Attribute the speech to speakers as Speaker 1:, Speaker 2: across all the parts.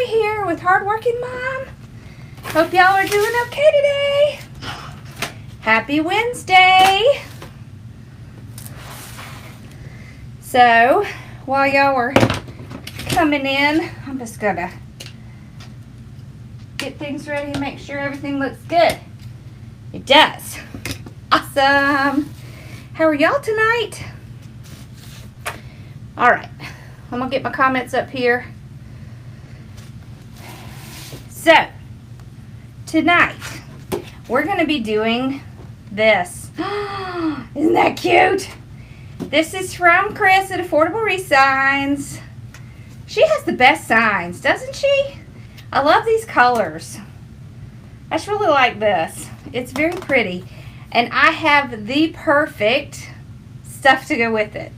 Speaker 1: Lori here with Hardworking Mom. Hope y'all are doing okay today. Happy Wednesday. So, while y'all were coming in, I'm just gonna get things ready and make sure everything looks good. It does. Awesome. How are y'all tonight? All right, I'm gonna get my comments up here. So, tonight, we're gonna be doing this. Isn't that cute? This is from Chris at Affordable Resigns. She has the best signs, doesn't she? I love these colors. I just really like this. It's very pretty. And I have the perfect stuff to go with it.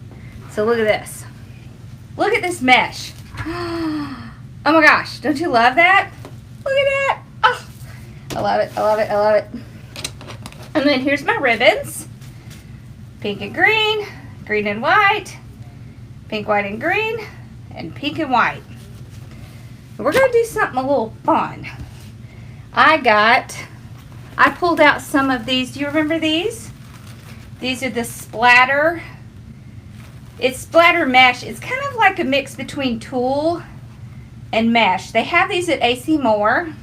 Speaker 1: So look at this. Look at this mesh. Oh my gosh, don't you love that? Look at that. Oh, I love it, I love it, I love it. And then here's my ribbons. Pink and green, green and white, pink, white, and green, and pink and white. We're gonna do something a little fun. I pulled out some of these. Do you remember these? These are the splatter. It's splatter mesh. It's kind of like a mix between tulle and mesh. They have these at AC Moore.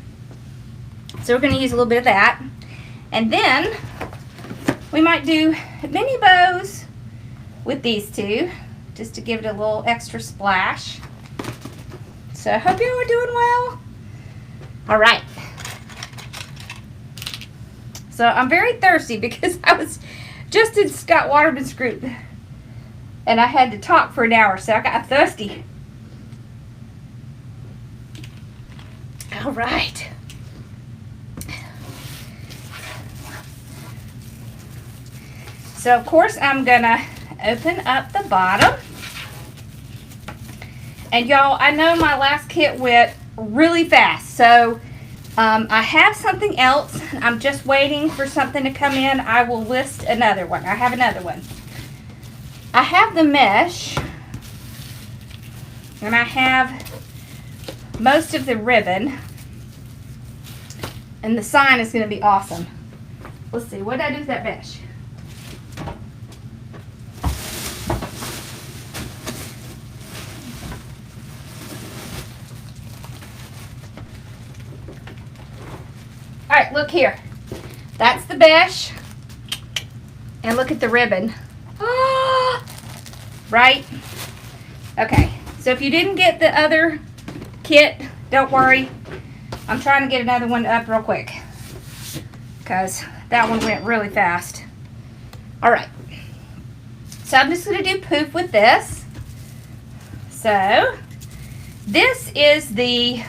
Speaker 1: So we're going to use a little bit of that. And then we might do mini bows with these two, just to give it a little extra splash. So I hope you are doing well. All right. So I'm very thirsty because I was just in Scott Waterman's group and I had to talk for an hour, so I got thirsty. All right. So of course I'm gonna open up the bottom. And y'all, I know my last kit went really fast, so I have something else. I'm just waiting for something to come in. I will list another one. I have another one. I have the mesh, and I have most of the ribbon, and the sign is going to be awesome. Let's see, what did I do with that mesh? All right, look here. That's the mesh. And look at the ribbon. Ah, right? Okay, so if you didn't get the other kit, don't worry. I'm trying to get another one up real quick because that one went really fast. All right. So I'm just going to do poof with this. So this is the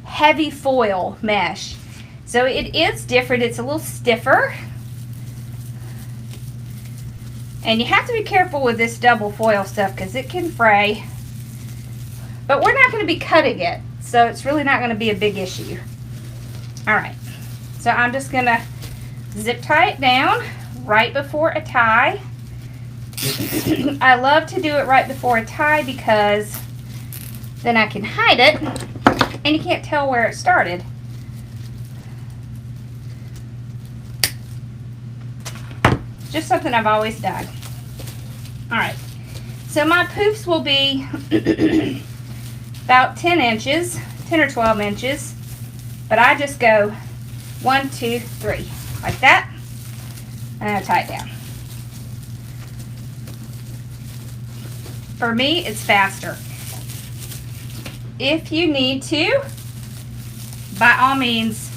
Speaker 1: heavy foil mesh. So it is different. It's a little stiffer. And you have to be careful with this double foil stuff because it can fray. But we're not going to be cutting it, so it's really not going to be a big issue. All right. So I'm just going to zip tie it down right before a tie. I love to do it right before a tie because then I can hide it and you can't tell where it started. Just something I've always done. All right, so my poofs will be about 10 inches, 10 or 12 inches, but I just go 1, 2, 3, like that, and I tie it down. For me, it's faster. If you need to, by all means,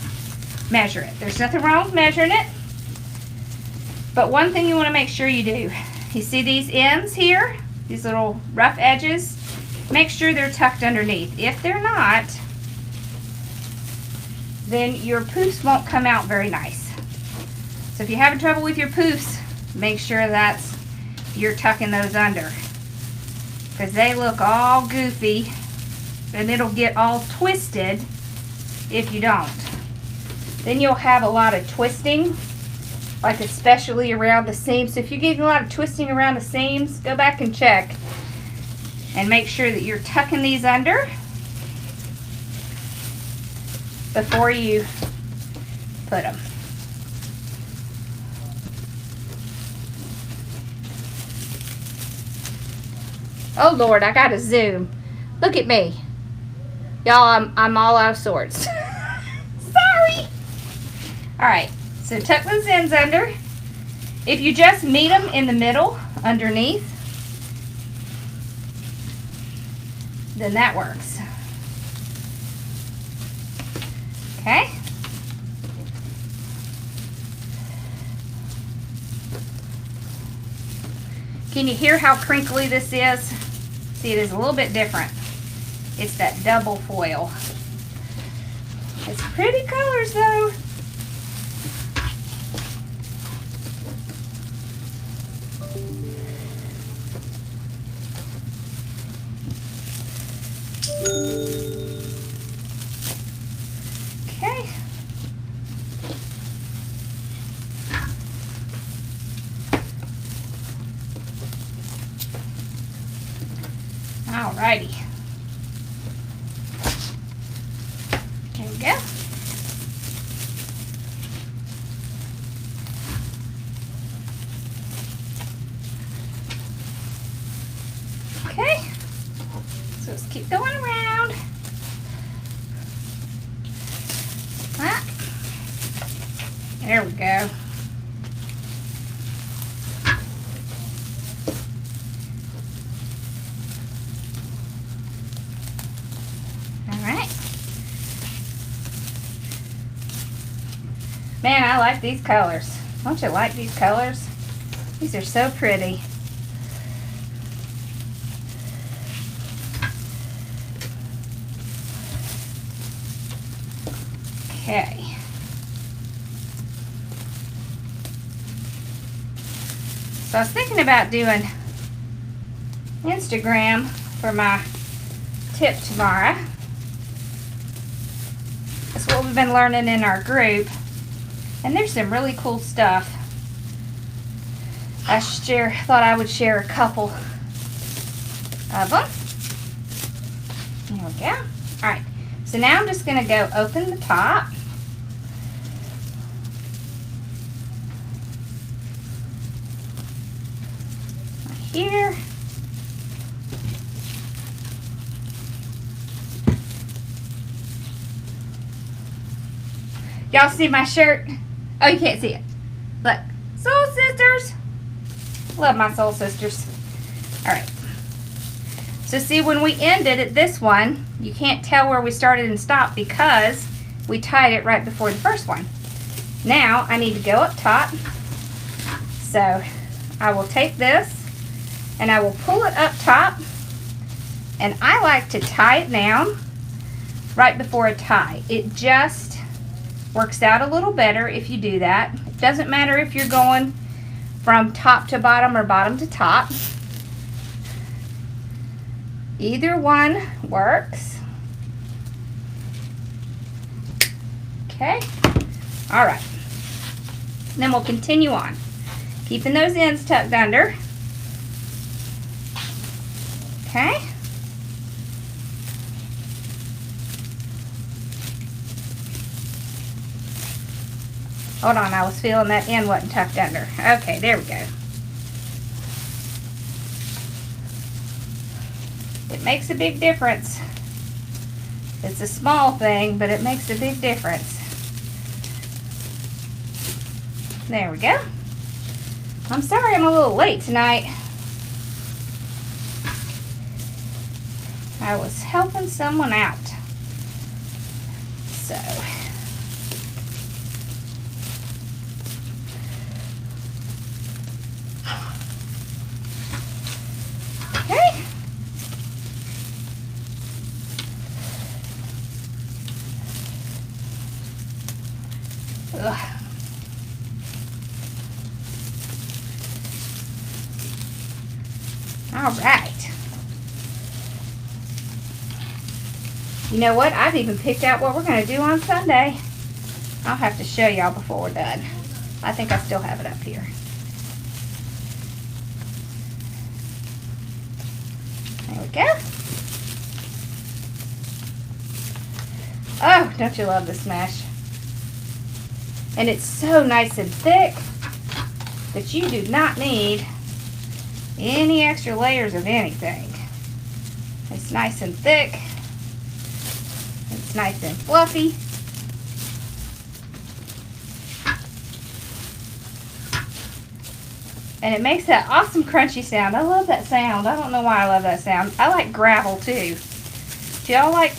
Speaker 1: measure it. There's nothing wrong with measuring it. But one thing you want to make sure you do, you see these ends here, these little rough edges, make sure they're tucked underneath. If they're not, then your poofs won't come out very nice. So if you're having trouble with your poofs, make sure you're tucking those under, because they look all goofy and it'll get all twisted if you don't. Then you'll have a lot of twisting, like especially around the seams. So if you're getting a lot of twisting around the seams, go back and check and make sure that you're tucking these under. before you put them. Oh Lord, I gotta zoom. Look at me. Y'all, I'm all out of sorts. Sorry. Alright, so tuck those ends under. If you just meet them in the middle, underneath, then that works. Okay. Can you hear how crinkly this is? See, it is a little bit different. It's that double foil. It's pretty colors though. Okay. Alrighty. There we go. Okay. So let's keep going around. Ah. There we go. Man, I like these colors. Don't you like these colors? These are so pretty. Okay. So I was thinking about doing Instagram for my tip tomorrow. That's what we've been learning in our group. And there's some really cool stuff. I thought I would share a couple of them. There we go. Alright, so now I'm just going to go open the top. Right here. Y'all see my shirt? Oh, you can't see it. Look. Soul Sisters. Love my Soul Sisters. Alright. So see, when we ended at this one, you can't tell where we started and stopped because we tied it right before the first one. Now, I need to go up top. So, I will take this and I will pull it up top. And I like to tie it down right before I tie. It just works out a little better if you do that. It doesn't matter if you're going from top to bottom or bottom to top. Either one works. Okay. All right. Then we'll continue on. Keeping those ends tucked under. Okay. Hold on, I was feeling that end wasn't tucked under. Okay, there we go. It makes a big difference. It's a small thing, but it makes a big difference. There we go. I'm sorry I'm a little late tonight. I was helping someone out. So... okay. Ugh. All right. You know what? I've even picked out what we're going to do on Sunday. I'll have to show y'all before we're done. I think I still have it up here. There we go. Oh, don't you love this mesh? And it's so nice and thick that you do not need any extra layers of anything. It's nice and thick. It's nice and fluffy. And it makes that awesome crunchy sound. I love that sound. I don't know why I love that sound. I like gravel too. Do y'all like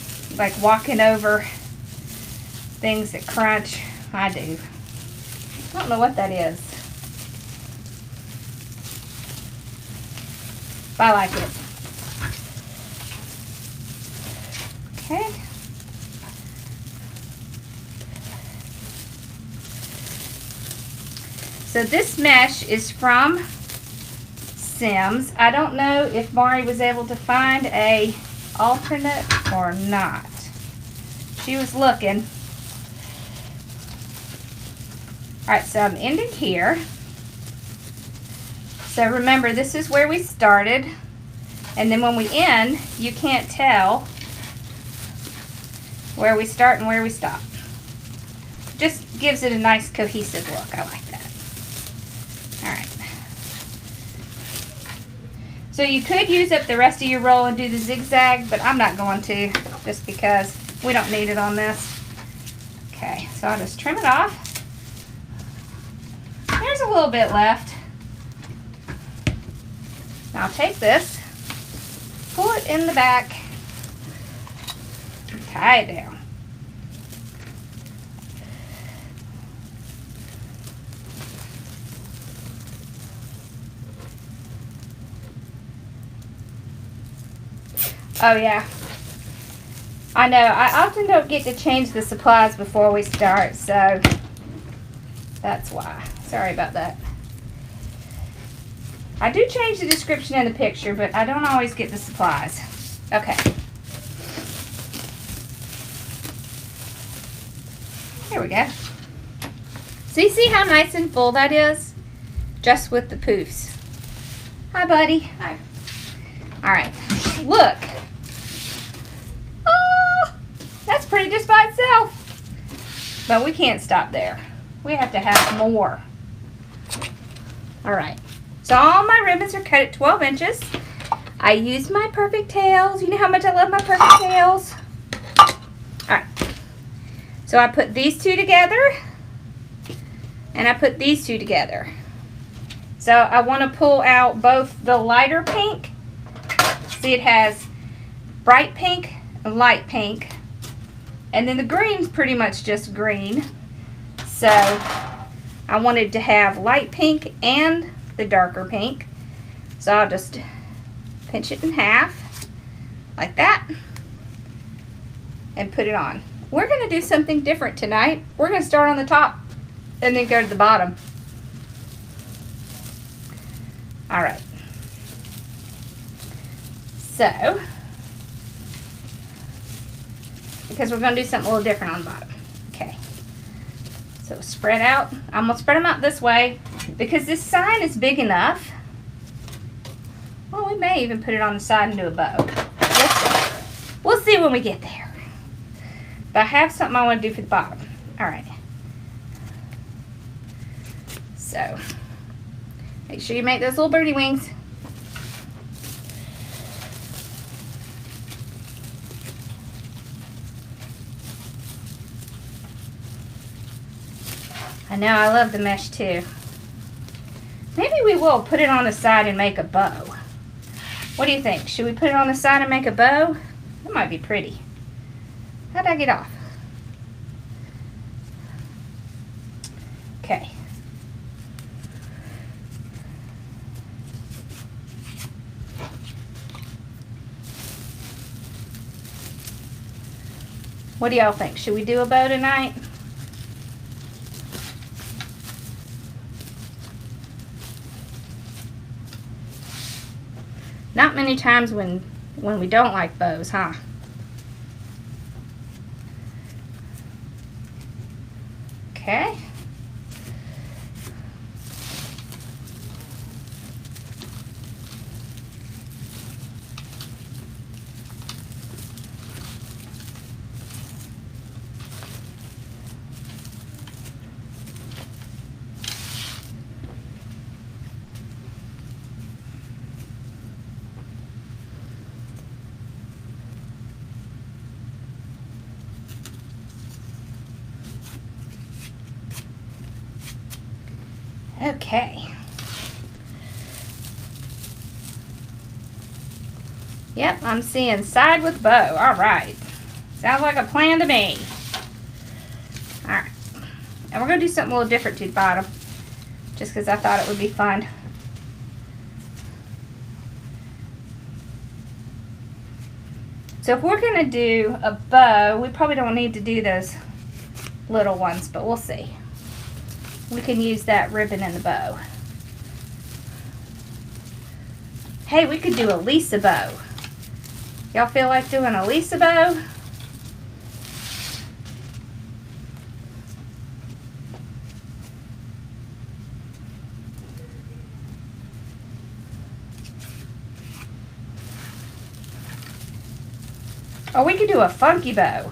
Speaker 1: walking over things that crunch? I do. I don't know what that is, but I like it. Okay. So this mesh is from Sims. I don't know if Mari was able to find a alternate or not. She was looking. Alright, so I'm ending here. So remember, this is where we started. And then when we end, you can't tell where we start and where we stop. Just gives it a nice cohesive look. I like that. Alright. So you could use up the rest of your roll and do the zigzag, but I'm not going to, just because we don't need it on this. Okay, so I'll just trim it off. There's a little bit left. Now I'll take this, pull it in the back, and tie it down. Oh yeah, I know, I often don't get to change the supplies before we start, so that's why. Sorry about that. I do change the description in the picture, but I don't always get the supplies. Okay. Here we go. So you see how nice and full that is? Just with the poofs. Hi, buddy. Hi. Alright. Look. Oh, that's pretty just by itself. But we can't stop there. We have to have more. Alright. So all my ribbons are cut at 12 inches. I use my perfect tails. You know how much I love my perfect tails. Alright. So I put these two together. And I put these two together. So I want to pull out both the lighter pink. See, it has bright pink and light pink. And then the green's pretty much just green. So I wanted to have light pink and the darker pink. So I'll just pinch it in half like that and put it on. We're going to do something different tonight. We're going to start on the top and then go to the bottom. Alright. So, because we're going to do something a little different on the bottom. Okay. So spread out. I'm going to spread them out this way because this sign is big enough. Well, we may even put it on the side and do a bow. We'll see when we get there. But I have something I want to do for the bottom. Alright. So, make sure you make those little birdie wings. I know, I love the mesh too. Maybe we will put it on the side and make a bow. What do you think? Should we put it on the side and make a bow? That might be pretty. How'd I get off? Okay. What do y'all think? Should we do a bow tonight? Not many times when we don't like bows, huh? Okay. Okay. Yep, I'm seeing side with bow. All right. Sounds like a plan to me. All right. And we're going to do something a little different to the bottom, just because I thought it would be fun. So if we're going to do a bow, we probably don't need to do those little ones, but we'll see. We can use that ribbon in the bow. Hey, we could do a Lisa bow. Y'all feel like doing a Lisa bow? Or we could do a funky bow.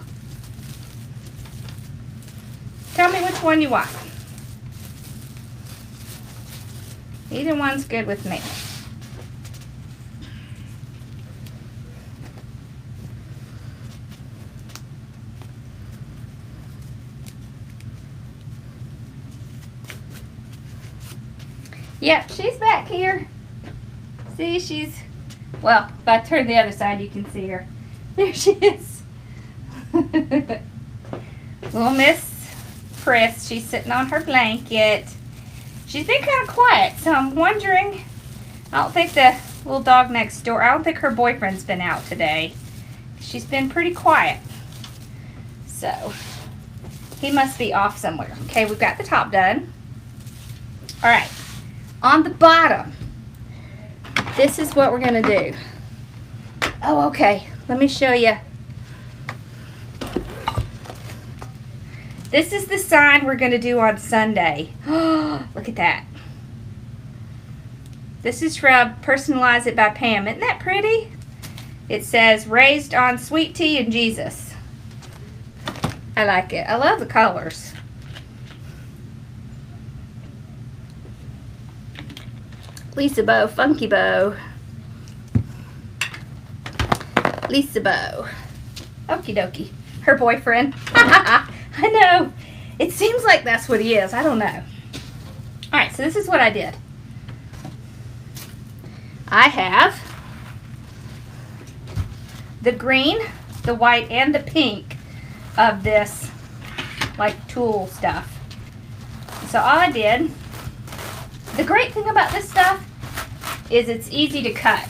Speaker 1: Tell me which one you want. Either one's good with me. Yep, she's back here. See, she's, well, if I turn the other side, you can see her. There she is. Little Miss Chris, she's sitting on her blanket. She's been kind of quiet, so I'm wondering, I don't think the little dog next door, I don't think her boyfriend's been out today. She's been pretty quiet. So, he must be off somewhere. Okay, we've got the top done. All right. On the bottom, this is what we're going to do. Oh, okay. Let me show you. This is the sign we're going to do on Sunday. Look at that. This is from Personalize It by Pam. Isn't that pretty? It says, raised on sweet tea and Jesus. I like it. I love the colors. Lisa bow, funky bow. Lisa bow. Okie dokie. Her boyfriend. I know. It seems like that's what he is. I don't know. Alright, so this is what I did. I have the green, the white, and the pink of this, like, tulle stuff. So all I did, the great thing about this stuff is it's easy to cut.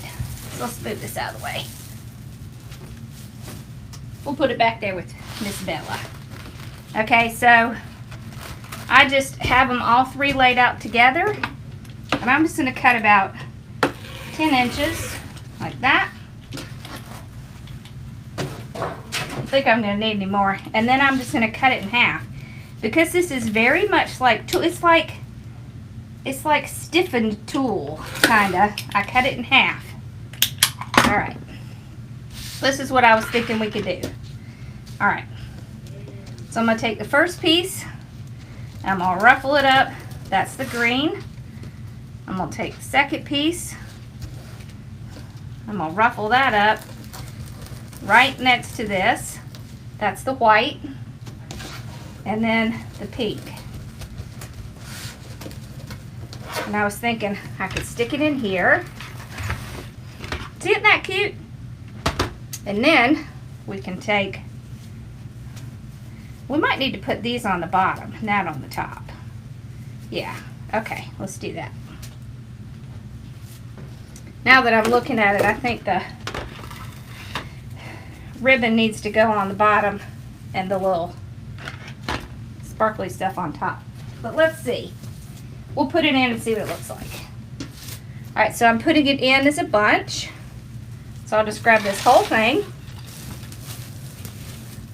Speaker 1: So let's move this out of the way. We'll put it back there with Miss Bella. Okay, so I just have them all three laid out together. And I'm just going to cut about 10 inches like that. I think I'm going to need any more. And then I'm just going to cut it in half. Because this is very much like, it's like stiffened tulle, kinda. I cut it in half. Alright. This is what I was thinking we could do. Alright. So I'm going to take the first piece. I'm going to ruffle it up. That's the green. I'm going to take the second piece. I'm going to ruffle that up right next to this. That's the white. And then the pink. And I was thinking I could stick it in here. Isn't that cute? And then we can take, we might need to put these on the bottom, not on the top. Yeah, okay, let's do that. Now that I'm looking at it, I think the ribbon needs to go on the bottom and the little sparkly stuff on top. But let's see. We'll put it in and see what it looks like. Alright, so I'm putting it in as a bunch. So I'll just grab this whole thing.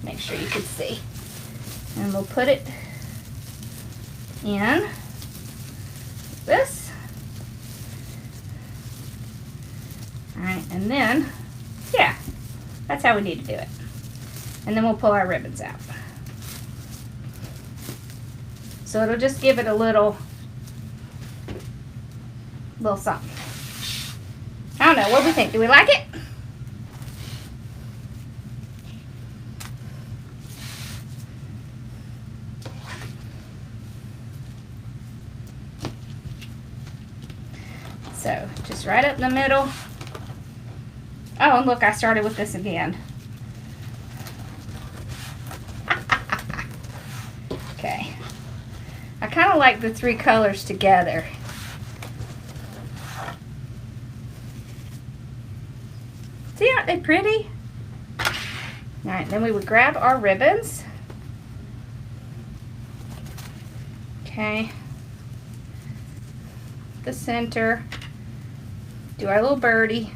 Speaker 1: Make sure you can see. And we'll put it in like this. Alright, and then, yeah, that's how we need to do it. And then we'll pull our ribbons out. So it'll just give it a little something. I don't know, what do we think? Do we like it? So just right up in the middle. Oh, and look, I started with this again. Okay. I kind of like the 3 colors together. See, aren't they pretty? Alright, then we would grab our ribbons. Okay. The center. Do our little birdie.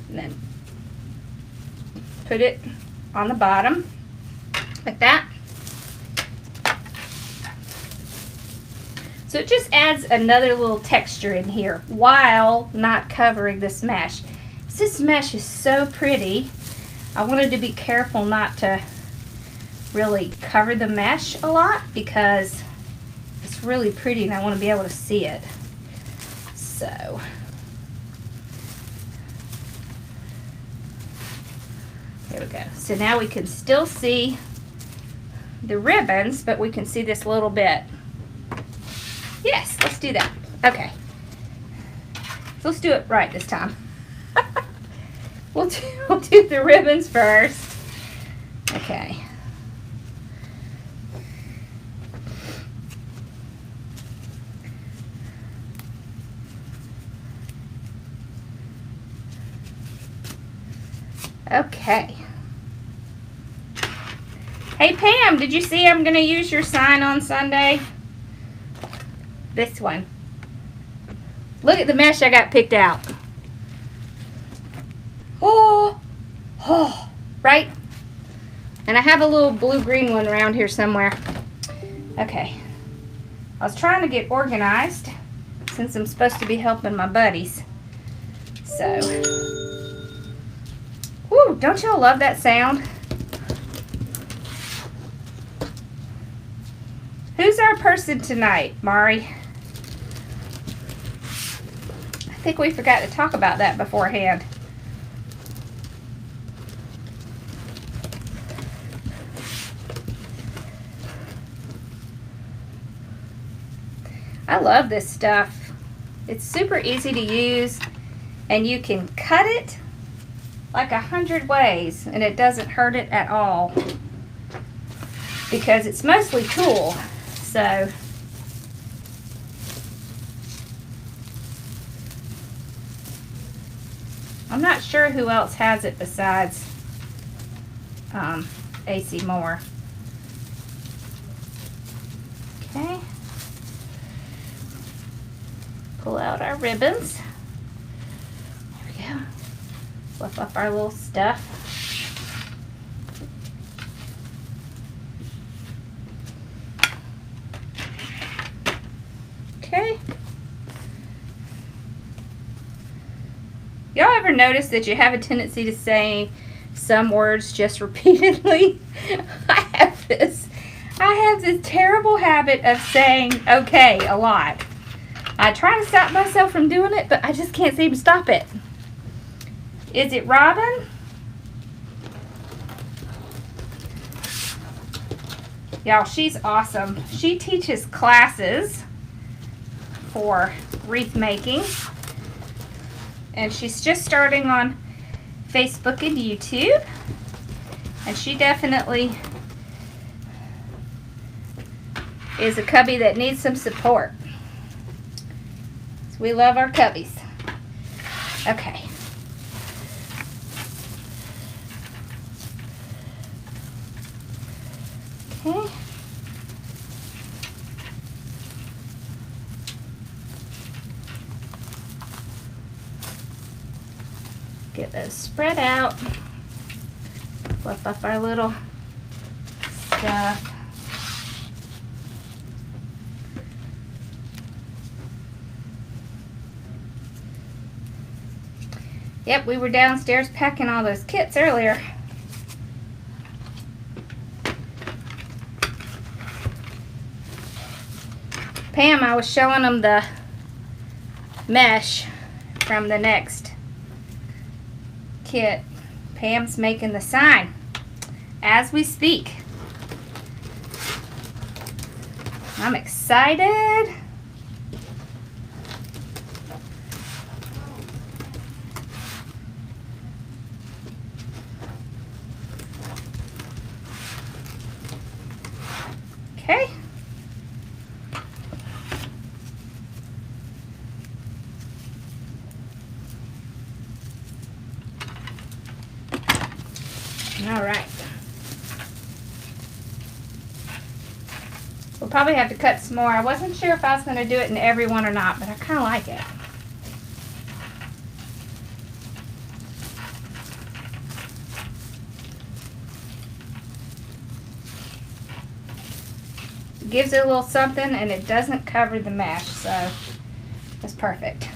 Speaker 1: And then put it on the bottom like that. So it just adds another little texture in here while not covering this mesh. This mesh is so pretty. I wanted to be careful not to really cover the mesh a lot because it's really pretty and I want to be able to see it. So there we go. So now we can still see the ribbons, but we can see this little bit. Yes, let's do that. Okay. So let's do it right this time. We'll do the ribbons first. Okay. Okay. Hey Pam, did you see I'm going to use your sign on Sunday? This one. Look at the mesh I got picked out. Oh, right? And I have a little blue-green one around here somewhere. Okay. I was trying to get organized since I'm supposed to be helping my buddies. So, whoo, don't y'all love that sound? Who's our person tonight, Mari? I think we forgot to talk about that beforehand. I love this stuff. It's super easy to use and you can cut it like 100 ways and it doesn't hurt it at all because it's mostly tulle. So I'm not sure who else has it besides AC Moore. Okay. Pull out our ribbons. There we go. Fluff up our little stuff. Okay. Y'all ever notice that you have a tendency to say some words just repeatedly? I have this terrible habit of saying okay a lot. I try to stop myself from doing it, but I just can't seem to stop it. Is it Robin? Y'all, she's awesome. She teaches classes for wreath making. And she's just starting on Facebook and YouTube. And she definitely is a cubby that needs some support. We love our cubbies. Okay. Okay. Get those spread out. Fluff up our little stuff. Yep, we were downstairs packing all those kits earlier. Pam, I was showing them the mesh from the next kit. Pam's making the sign as we speak. I'm excited. Okay. All right. We'll probably have to cut some more. I wasn't sure if I was going to do it in every one or not, but I kind of like it. It gives it a little something, and it doesn't cover the mesh, so it's perfect.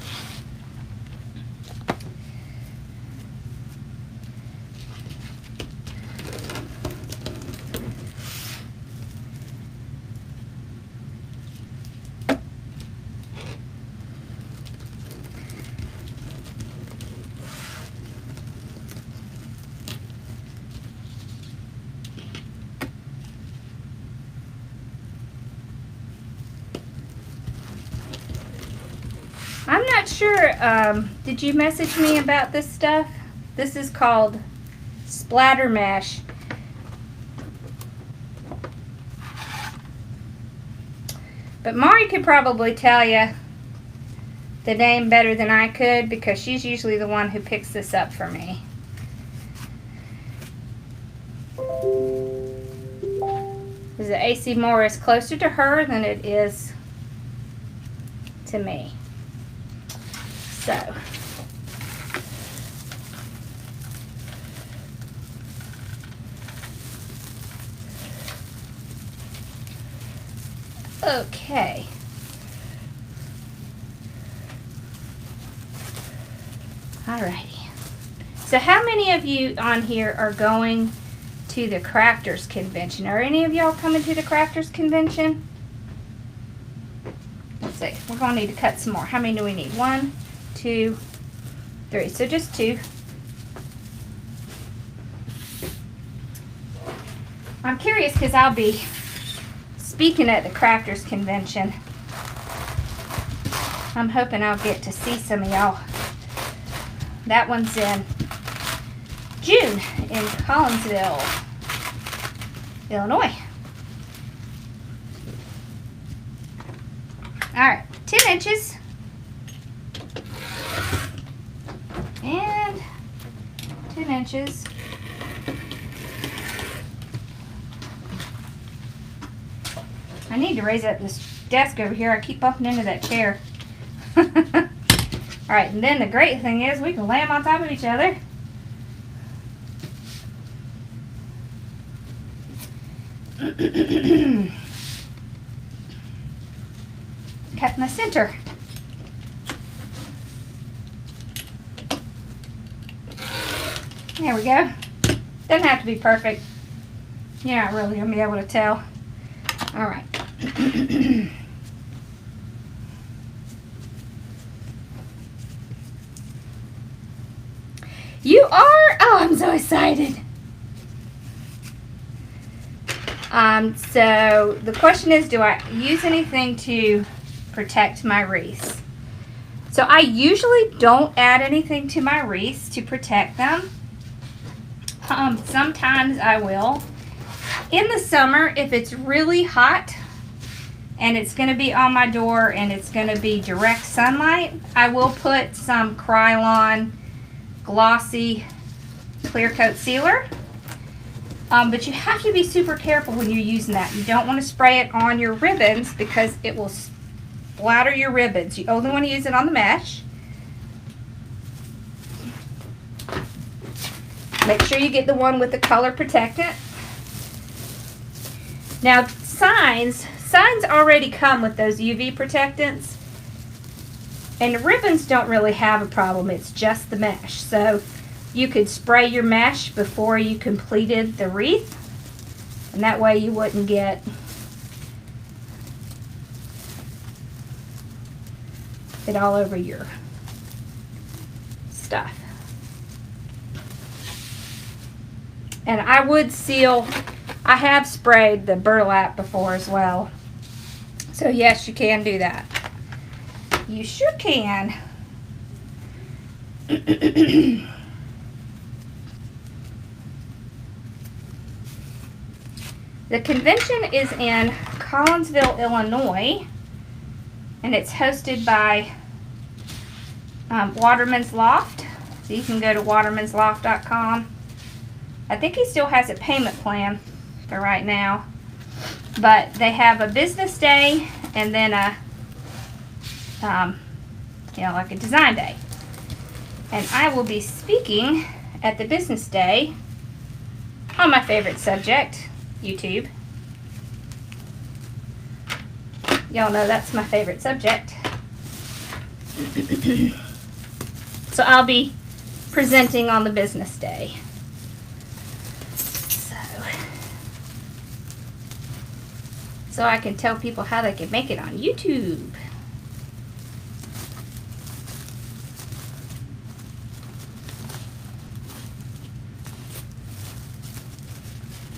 Speaker 1: I'm not sure, did you message me about this stuff? This is called splatter mesh. But Mari could probably tell you the name better than I could because she's usually the one who picks this up for me. Because the AC Moore is closer to her than it is to me. So, okay. Alrighty. So how many of you on here are going to the Crafters Convention? Are any of y'all coming to the Crafters Convention? Let's see. We're going to need to cut some more. How many do we need? 1, 2, 3. So just 2. I'm curious because I'll be speaking at the Crafters Convention. I'm hoping I'll get to see some of y'all. That one's in June in Collinsville, Illinois. All right, 10 inches. And 10 inches. I need to raise up this desk over here. I keep bumping into that chair. All right, and then the great thing is we can lay them on top of each other. Cut in the center. There we go. Doesn't have to be perfect. You're not really going to be able to tell. All right. You are? Oh, I'm so excited. So the question is, do I use anything to protect my wreaths? So I usually don't add anything to my wreaths to protect them. Sometimes I will. In the summer, if it's really hot and it's going to be on my door and it's going to be direct sunlight, I will put some Krylon glossy clear coat sealer. But you have to be super careful when you're using that. You don't want to spray it on your ribbons because it will splatter your ribbons. You only want to use it on the mesh. Make sure you get the one with the color protectant. Now signs already come with those UV protectants. And the ribbons don't really have a problem. It's just the mesh. So you could spray your mesh before you completed the wreath. And that way you wouldn't get it all over your stuff. And I would seal, I have sprayed the burlap before as well. So yes, you can do that. You sure can. The convention is in Collinsville, Illinois, and it's hosted by Waterman's Loft. So you can go to watermansloft.com. I think he still has a payment plan for right now, but they have a business day and then a, like a design day. And I will be speaking at the business day on my favorite subject, YouTube. Y'all know that's my favorite subject. So I'll be presenting on the business day. So I can tell people how they can make it on YouTube.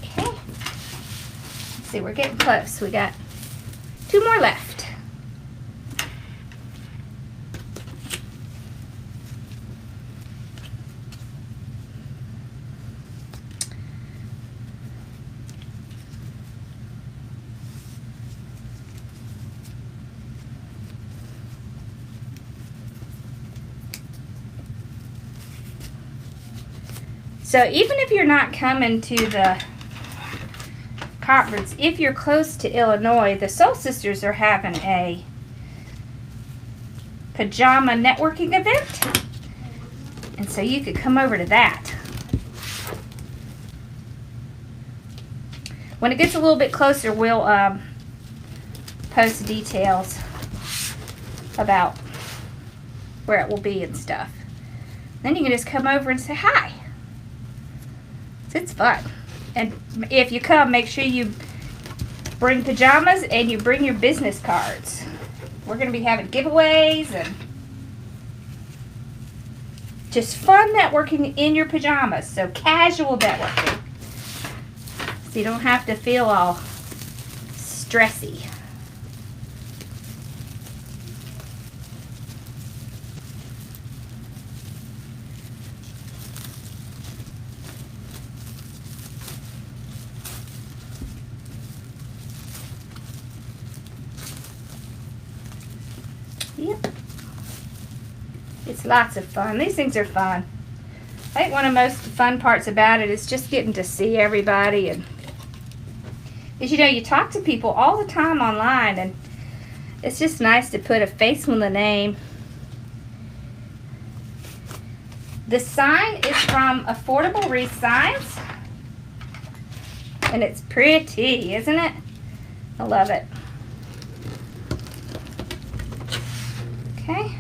Speaker 1: Okay. Let's see, we're getting close. We got 2 more left. So even if you're not coming to the conference, if you're close to Illinois, the Soul Sisters are having a pajama networking event. And so you could come over to that. When it gets a little bit closer, we'll post details about where it will be and stuff. Then you can just come over and say hi. It's fun. And if you come, make sure you bring pajamas and you bring your business cards. We're going to be having giveaways and just fun networking in your pajamas. So casual networking. So you don't have to feel all stressy. Yep. It's lots of fun. These things are fun. I think one of the most fun parts about it is just getting to see everybody, and because you talk to people all the time online, and it's just nice to put a face with a name. The sign is from Affordable Wreath Signs, and it's pretty, isn't it? I love it. Okay.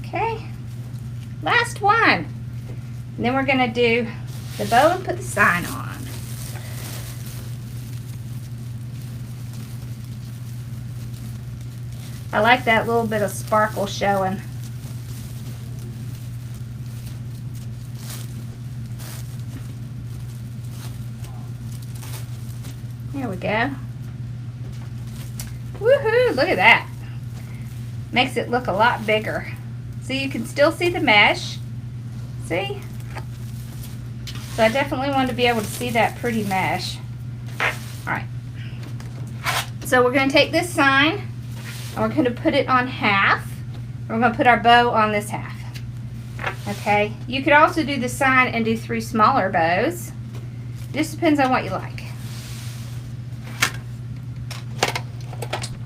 Speaker 1: Okay. Last one. And then we're going to do the bow and put the sign on. I like that little bit of sparkle showing. There we go. Woohoo! Look at that. Makes it look a lot bigger. So you can still see the mesh. See? So I definitely wanted to be able to see that pretty mesh. Alright. So we're going to take this sign and we're going to put it on half. We're going to put our bow on this half. Okay? You could also do the sign and do 3 smaller bows. Just depends on what you like.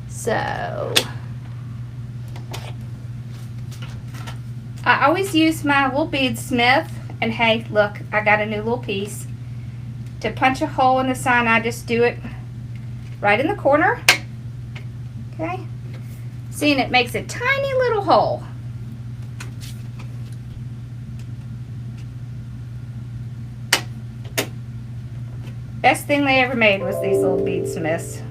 Speaker 1: So I always use my little bead smith, and hey, look, I got a new little piece. To punch a hole in the sign, I just do it right in the corner. Okay? See, and it makes a tiny little hole. Best thing they ever made was these little beadsmiths.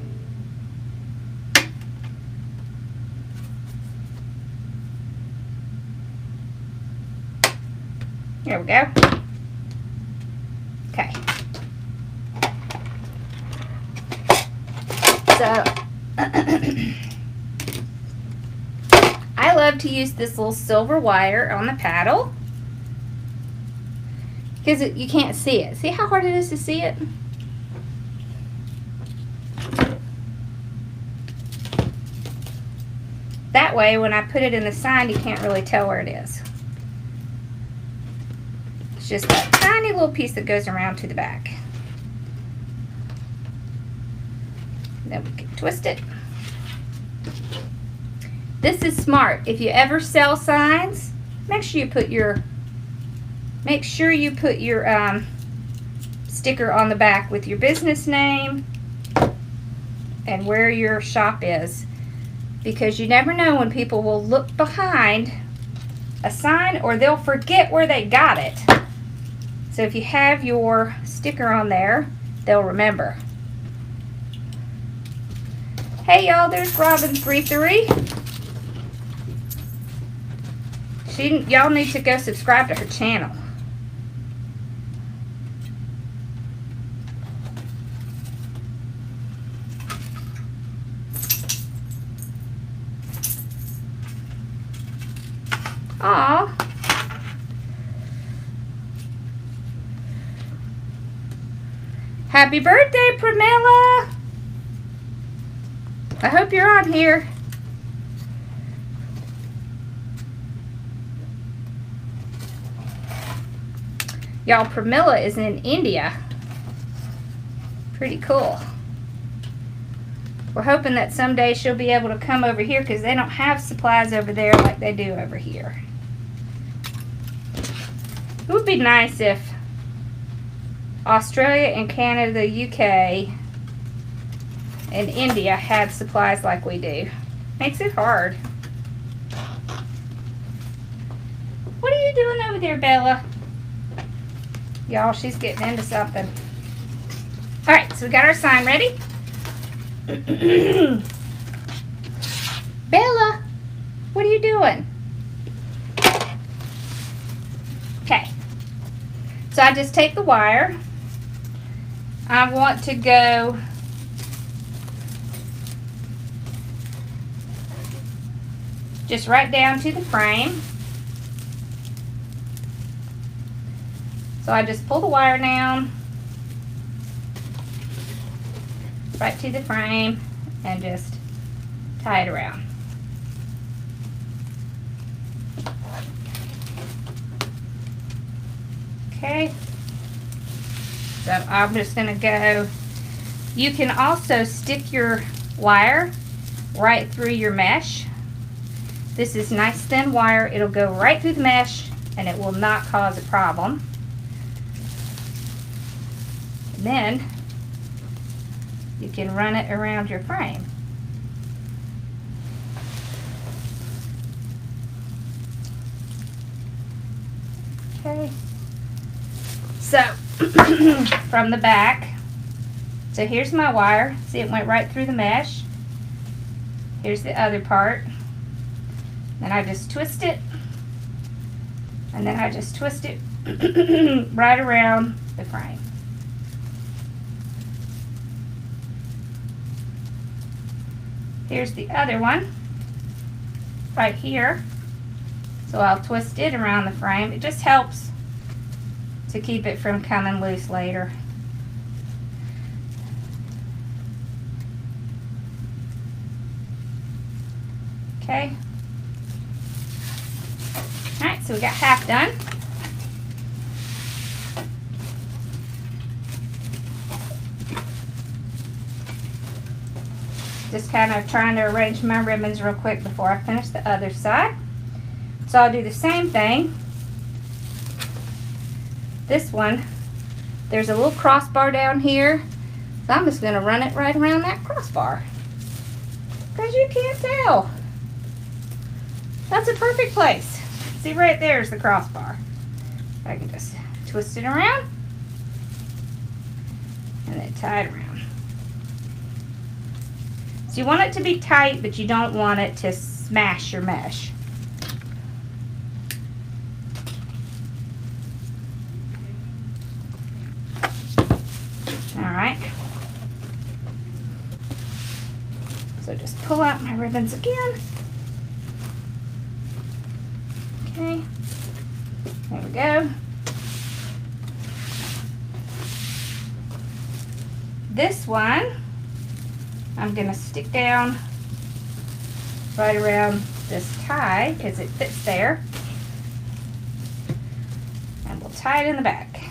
Speaker 1: There we go. Okay. So, I love to use this little silver wire on the paddle because you can't see it. See how hard it is to see it? That way, when I put it in the sign, you can't really tell where it is. It's just that tiny little piece that goes around to the back. Then we can twist it. This is smart. If you ever sell signs, make sure you put your sticker on the back with your business name and where your shop is, because you never know when people will look behind a sign or they'll forget where they got it. So if you have your sticker on there, they'll remember. Hey y'all, there's Robin's Wreathery. Y'all need to go subscribe to her channel. Aw. Happy birthday, Pramila! I hope you're on here. Y'all, Pramila is in India. Pretty cool. We're hoping that someday she'll be able to come over here because they don't have supplies over there like they do over here. It would be nice if Australia and Canada, the UK, and India had supplies like we do. Makes it hard. What are you doing over there, Bella? Y'all, she's getting into something. Alright, so we got our sign ready. Bella, what are you doing? Okay. So I just take the wire. I want to go just right down to the frame. So I just pull the wire down right to the frame and just tie it around. Okay. So I'm just going to go. You can also stick your wire right through your mesh. This is nice thin wire. It'll go right through the mesh and it will not cause a problem. And then you can run it around your frame. Okay. So from the back, so here's my wire. See, it went right through the mesh. Here's the other part. Then I just twist it, and then I just twist it right around the frame. Here's the other one right here. So I'll twist it around the frame. It just helps to keep it from coming loose later. Okay. Alright, so we got half done. Just kind of trying to arrange my ribbons real quick before I finish the other side. So I'll do the same thing. This one, there's a little crossbar down here. So I'm just going to run it right around that crossbar. Because you can't tell. That's a perfect place. See, right there is the crossbar. I can just twist it around. and then tie it around. So you want it to be tight, but you don't want it to smash your mesh. Alright. So just pull out my ribbons again. Okay. There we go. This one, I'm going to stick down right around this tie because it fits there. And we'll tie it in the back.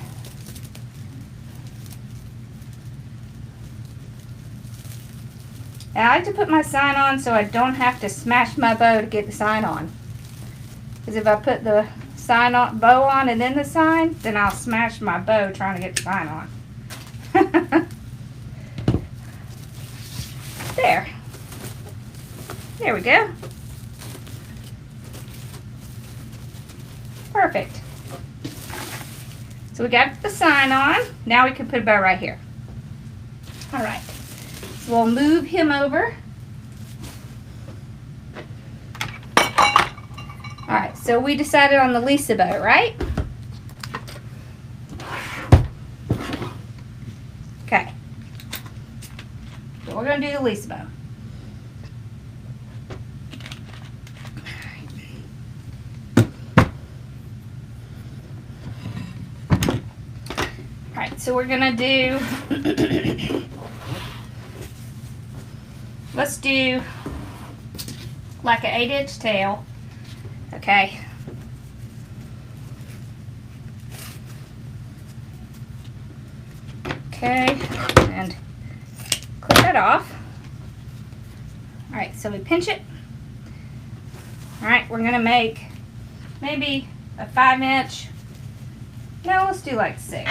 Speaker 1: And I like to put my sign on so I don't have to smash my bow to get the sign on. Because if I put the sign on, bow on and then the sign, then I'll smash my bow trying to get the sign on. There. There we go. Perfect. So we got the sign on. Now we can put a bow right here. All right. So we'll move him over. All right, so we decided on the Lisa bow, right? Okay. So we're going to do the Lisa bow. All right, so we're going to do... Let's do like an 8-inch tail, okay? Okay, and clip that off. All right, so we pinch it. All right, we're gonna make maybe a 5-inch. No, let's do like 6.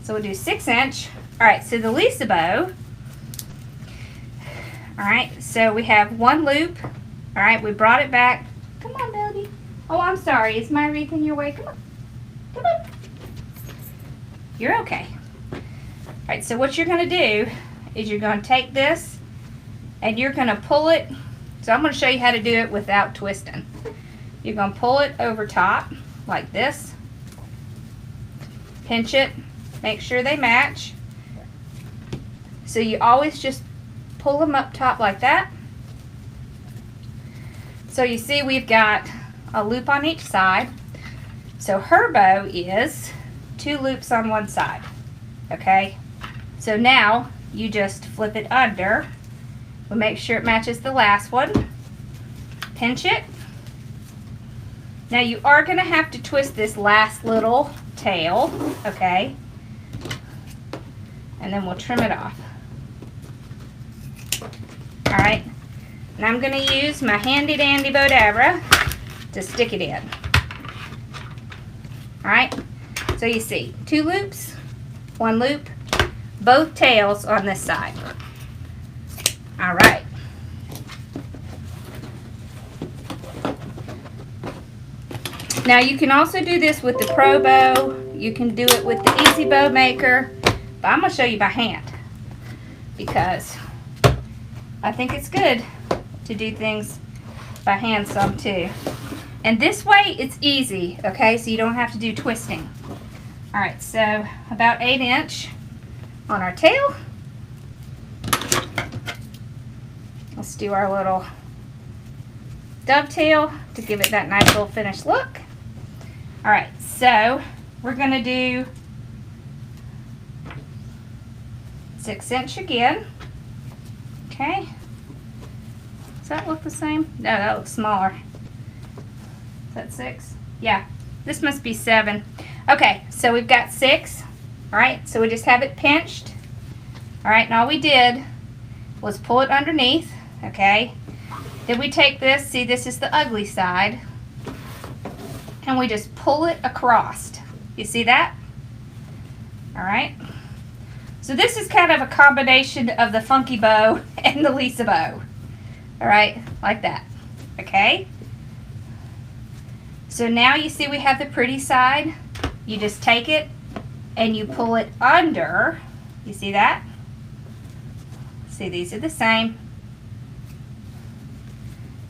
Speaker 1: So we'll do 6-inch. All right, so the Lisa bow. All right, so we have one loop. All right, we brought it back. Come on, baby. Oh, I'm sorry. Is my wreath in your way? Come on. Come on. You're okay. All right, so what you're going to do is you're going to take this and you're going to pull it. So I'm going to show you how to do it without twisting. You're going to pull it over top like this. Pinch it. Make sure they match. So you always just pull them up top like that. So you see we've got a loop on each side. So her bow is 2 loops on one side. Okay, so now you just flip it under. We'll make sure it matches the last one. Pinch it. Now you are going to have to twist this last little tail, okay? And then we'll trim it off. All right, and I'm going to use my handy dandy Bodabra to stick it in. All right, so you see 2 loops, 1 loop, both tails on this side. All right. Now you can also do this with the Pro Bow. You can do it with the Easy Bow Maker, but I'm going to show you by hand because I think it's good to do things by hand some too. And this way it's easy, okay? So you don't have to do twisting. All right, so about 8-inch on our tail. Let's do our little dovetail to give it that nice little finished look. All right, so we're gonna do 6-inch again. Okay. Does that look the same? No, that looks smaller. Is that 6? Yeah, this must be 7. Okay, so we've got 6. All right, so we just have it pinched. All right, and all we did was pull it underneath, okay? Then we take this, see this is the ugly side, and we just pull it across. You see that? All right. So this is kind of a combination of the funky bow and the Lisa bow. All right, like that, okay? So now you see we have the pretty side. You just take it and you pull it under. You see that? See, these are the same.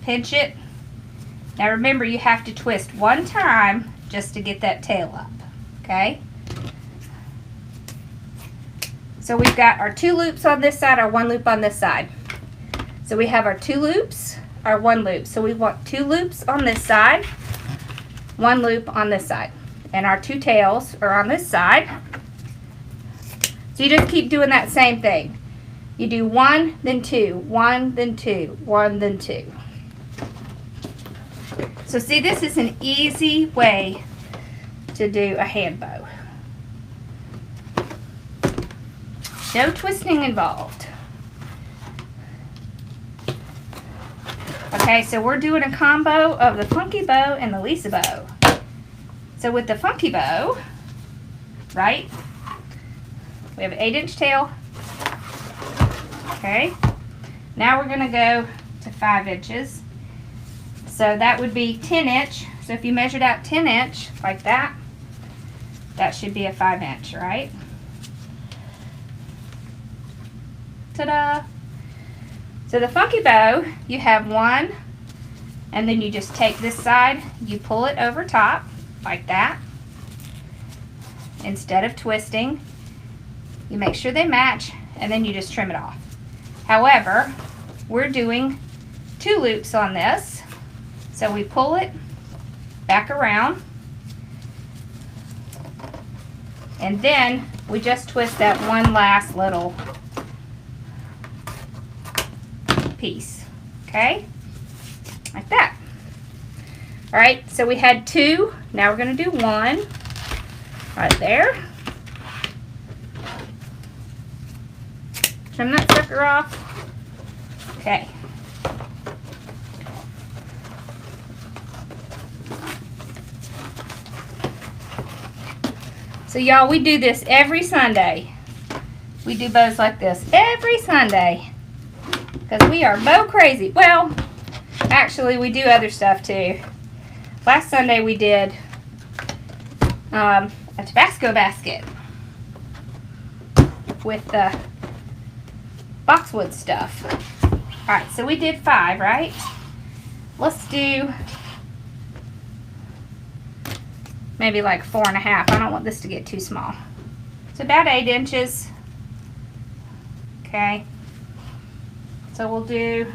Speaker 1: Pinch it. Now remember, you have to twist one time just to get that tail up, okay? So we've got our 2 loops on this side, our 1 loop on this side. So we have our 2 loops, our 1 loop. So we want 2 loops on this side, 1 loop on this side. And our 2 tails are on this side. So you just keep doing that same thing. You do 1, then 2, 1, then 2, 1, then 2. So see, this is an easy way to do a hand bow. No twisting involved. Okay, so we're doing a combo of the funky bow and the Lisa bow. So with the funky bow, right, we have an 8-inch tail. Okay, now we're going to go to 5 inches. So that would be 10-inch. So if you measured out 10-inch like that, that should be a 5-inch, right? Ta-da! So the funky bow, you have 1, and then you just take this side, you pull it over top like that. Instead of twisting, you make sure they match, and then you just trim it off. However, we're doing 2 loops on this, so we pull it back around, and then we just twist that one last little piece, okay, like that. All right, so we had 2, now we're going to do 1 right there. Trim that sucker off. Okay. So y'all, we do this every Sunday. We do bows like this every Sunday because we are bow crazy. Well, actually we do other stuff too. Last Sunday we did a Tabasco basket with the boxwood stuff. Alright, so we did 5, right? Let's do maybe like 4.5. I don't want this to get too small. It's about 8 inches. Okay. So we'll do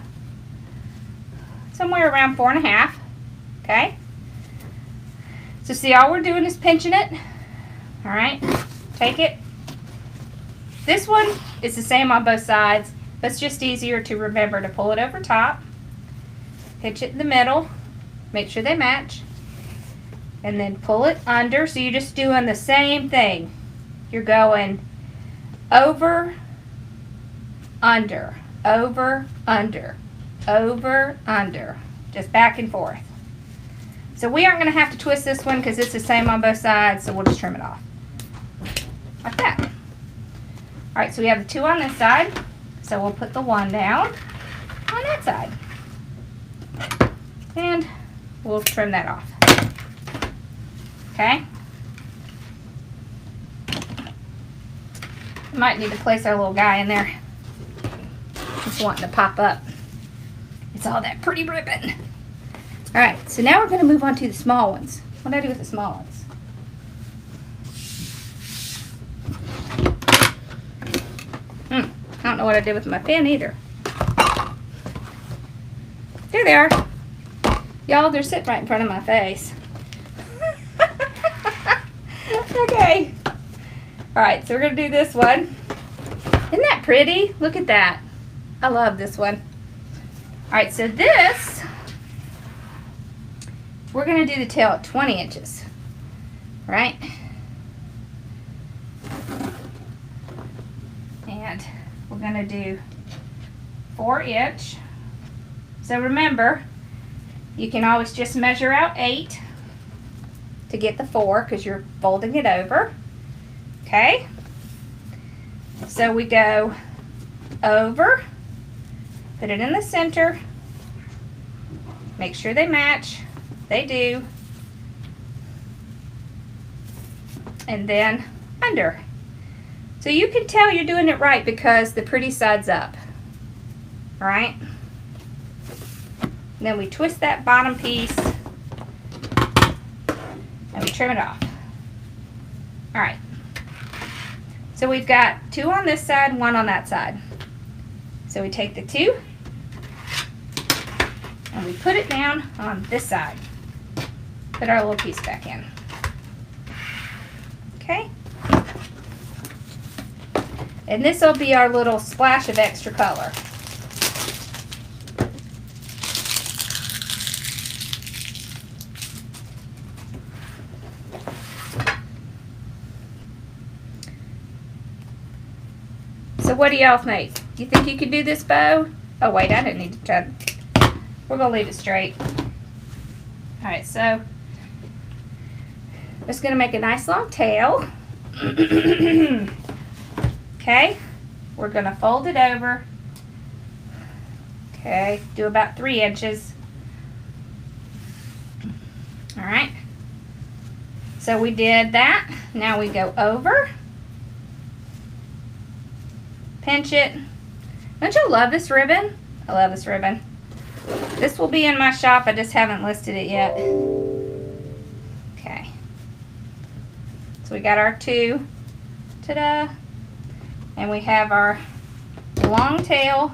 Speaker 1: somewhere around 4.5. Okay. So see, all we're doing is pinching it. Alright. Take it. This one is the same on both sides, but it's just easier to remember to pull it over top, pinch it in the middle, make sure they match, and then pull it under. So you're just doing the same thing. You're going over, under, over, under, over, under, just back and forth. So we aren't going to have to twist this one because it's the same on both sides, so we'll just trim it off. Like that. Alright, so we have the 2 on this side, so we'll put the 1 down on that side. And we'll trim that off. Okay? Might need to place our little guy in there. Just wanting to pop up. It's all that pretty ribbon. Alright, so now we're going to move on to the small ones. What do I do with the small ones? I don't know what I did with my pen either. There they are. Y'all, they're sitting right in front of my face. Okay. Alright, so we're going to do this one. Isn't that pretty? Look at that. I love this one. Alright, so this, we're going to do the tail at 20 inches. Right? And we're going to do 4-inch. So remember, you can always just measure out 8 to get the 4 because you're folding it over. Okay? So we go over, put it in the center, make sure they match. They do. And then under. So you can tell you're doing it right because the pretty side's up. All right? And then we twist that bottom piece and we trim it off. All right. So we've got 2 on this side, 1 on that side. So we take the 2 and we put it down on this side. Put our little piece back in. Okay? And this will be our little splash of extra color. So what do y'all think? Do you think you can do this bow? Oh wait, I didn't need to try. We're gonna leave it straight. All right, so it's gonna make a nice long tail. Okay, we're gonna fold it over. Okay, do about 3 inches. All right, so we did that. Now we go over, pinch it. Don't you love this ribbon? I love this ribbon. This will be in my shop. I just haven't listed it yet. Okay. So we got our 2. Ta-da. And we have our long tail.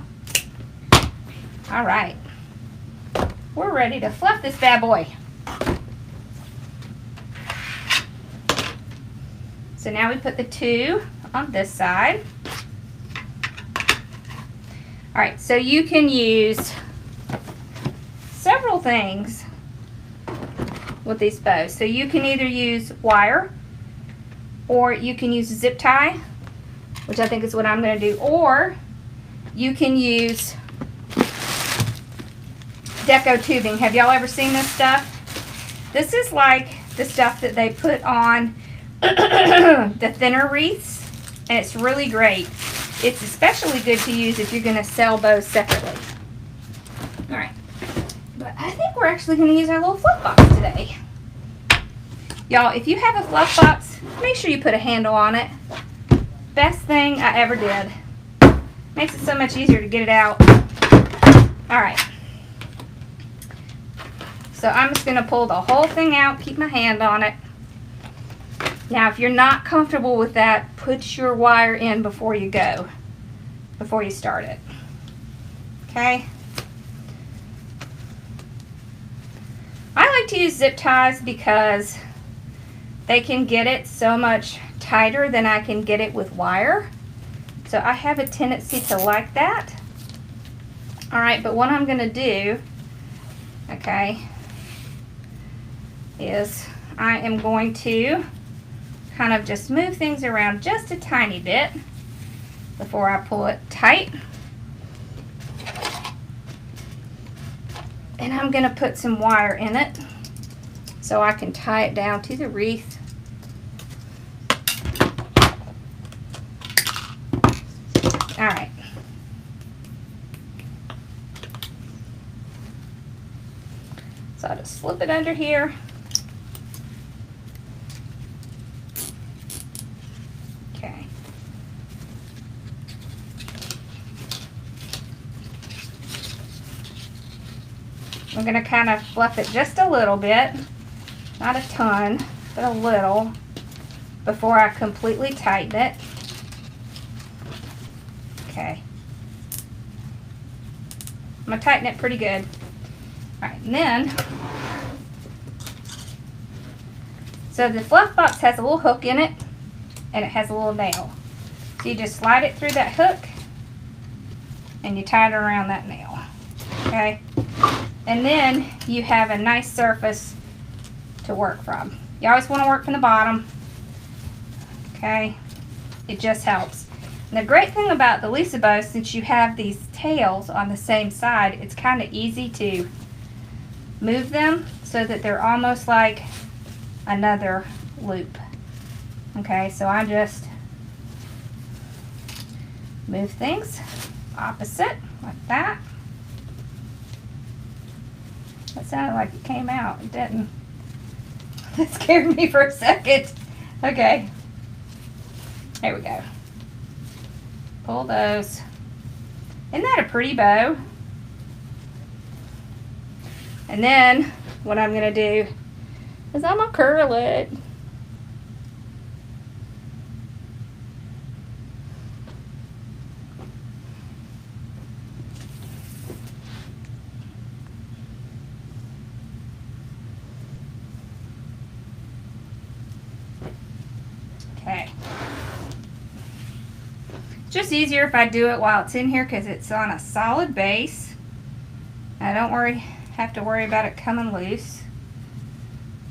Speaker 1: All right. We're ready to fluff this bad boy. So now we put the 2 on this side. All right, so you can use several things with these bows. So you can either use wire, or you can use a zip tie, which I think is what I'm going to do, or you can use deco tubing. Have y'all ever seen this stuff? This is like the stuff that they put on the thinner wreaths, and it's really great. It's especially good to use if you're going to sell bows separately. All right, but I think we're actually going to use our little fluff box today. Y'all, if you have a fluff box, make sure you put a handle on it. Best thing I ever did. Makes it so much easier to get it out. All right. So I'm just going to pull the whole thing out, keep my hand on it. Now, if you're not comfortable with that, put your wire in before you go, before you start it. Okay? I like to use zip ties because they can get it so much tighter than I can get it with wire. So I have a tendency to like that. All right, but what I'm going to do, okay, is I am going to kind of just move things around just a tiny bit before I pull it tight. And I'm going to put some wire in it so I can tie it down to the wreath. All right. So I'll just slip it under here. Okay. I'm going to kind of fluff it just a little bit, not a ton, but a little, before I completely tighten it. Okay. I'm going to tighten it pretty good. All right, and then, so the fluff box has a little hook in it, and it has a little nail. So you just slide it through that hook, and you tie it around that nail. Okay? And then you have a nice surface to work from. You always want to work from the bottom. Okay? It just helps. And the great thing about the Lisa bow, since you have these tails on the same side, it's kind of easy to move them so that they're almost like another loop. Okay, so I just move things opposite like that. That sounded like it came out. It didn't. That scared me for a second. Okay. There we go. pull those. Isn't that a pretty bow? And then what I'm going to do is I'm going to curl it. Okay. Just easier if I do it while it's in here because it's on a solid base. I don't have to worry about it coming loose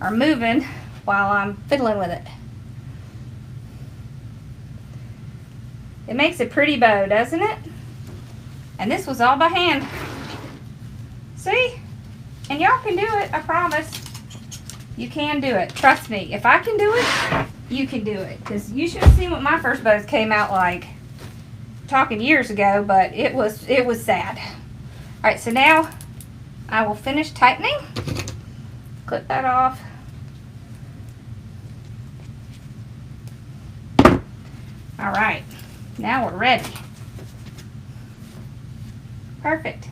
Speaker 1: or moving while I'm fiddling with it. It makes a pretty bow, doesn't it? And this was all by hand. See? And y'all can do it, I promise. You can do it. Trust me. If I can do it, you can do it. Because you should have seen what my first bows came out like. Talking years ago, but it was sad. Alright, so now I will finish tightening. Clip that off. Alright, now we're ready. Perfect.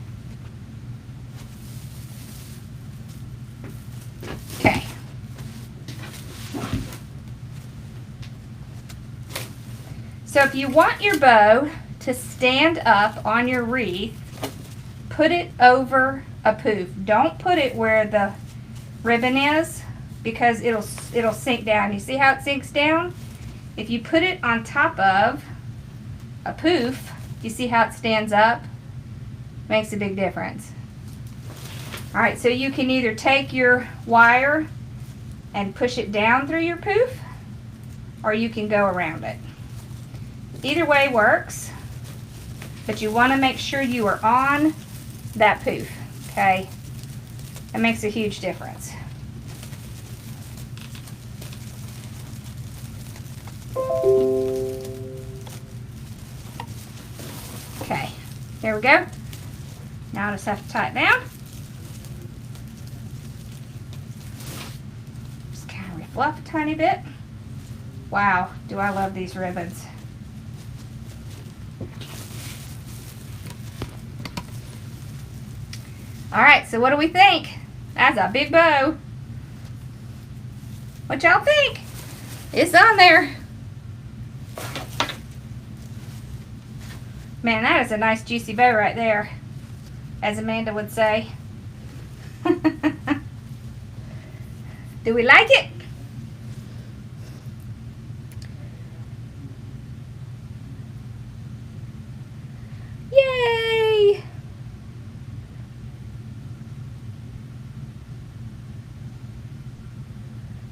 Speaker 1: Okay. So if you want your bow to stand up on your wreath, put it over a poof. Don't put it where the ribbon is because it'll sink down. You see how it sinks down? If you put it on top of a poof, you see how it stands up? Makes a big difference. Alright, so you can either take your wire and push it down through your poof, or you can go around it. Either way works, but you want to make sure you are on that poof, okay? That makes a huge difference. Okay, there we go. Now I just have to tie it down. Just kind of refluff a tiny bit. Wow, do I love these ribbons. Alright, so what do we think? That's a big bow. What y'all think? It's on there. Man, that is a nice juicy bow right there, as Amanda would say. Do we like it? Yay!